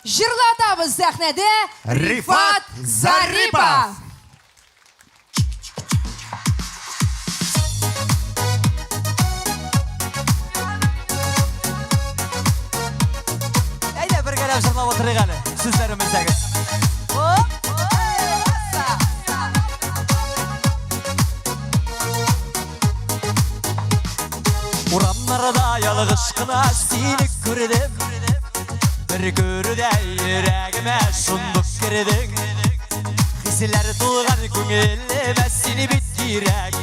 Jırlatabız sahnede Rifat Zaripov. Haydi bir gelip şırnap oturuyalım. Sizlerimizdeniz. Uramlarda yalğışkına seni gördüm. Bir görüde yüreğime şunduk girdin. Hisler dolgan көңіліме seni bit yürek.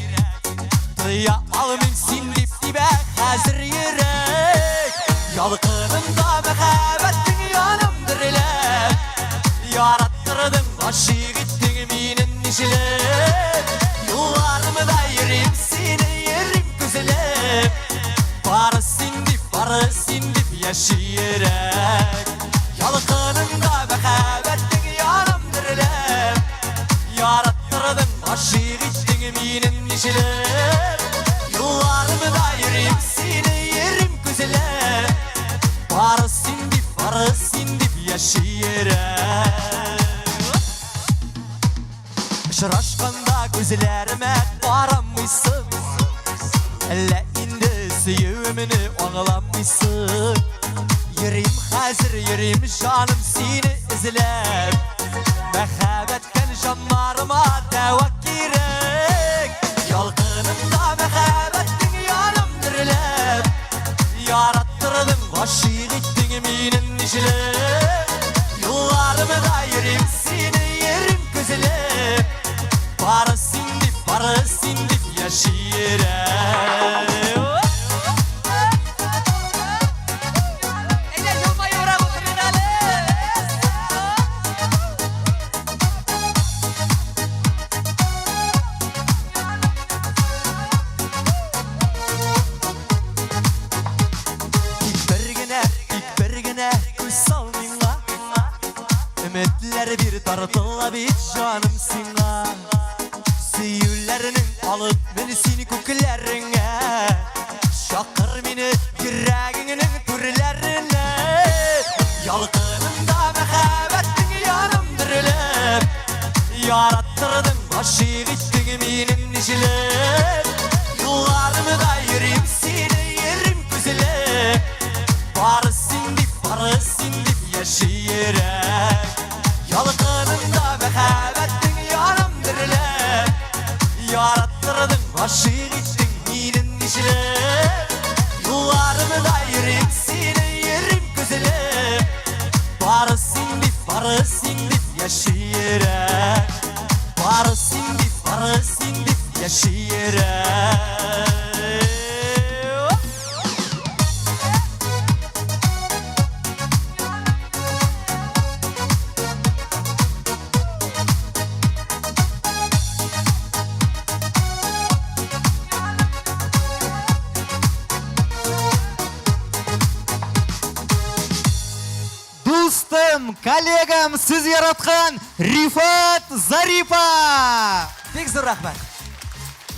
Tıya alımın sindip dibe hazır yürek. Yalqınımda mehabetin yanımdır ile. Yarattırdın aşık ettin minin işile. Yıllarımı da yerim seni yerim güzelim. Barı sindip yaşayırek. Yalqınımda mehabetin yanımdır ile. Yarattırdın aşık ettin minin işile. Yıllarımı da yerim seni yerim güzelim. Barı sindip yaşayırek. Şıraşkanda gözlerime baramışsın. Elle indi sevimini anlamışsın. Yerim hazır yerim canım seni izlep. Mehabetken canlarıma deva gerek. Yalqınımda mehabetin yanımdır ilep. Yarattırdın aşık ettin minin işile. Yıllarımı da yerim seni yerim güzelim. Barı sindip yaşayırek. Bir güne göz sal minna. Ümitler bir tartıla bir canım sinna. Seyirlerinin alıp beni seni kokularına. Şakır beni yüreğinin türlerine. Yalqınımda mehabetin yanımdır ilep. Yarattırdın aşık ettin minin işile. Yıllarımı da yerim seni yerim güzelim. Barı sindip yaşayırek. Yalqınımda mehabetin yanımdır ilep. Yarattırdın aşık ettin minin işine. Yıllarımı da yerim seni yerim güzelim. Barı sindip yaşayırek. Barı sindip yaşayırek. Dostum, kollegam siz yaratgan Rifat Zaripov. Pek zor rahmet.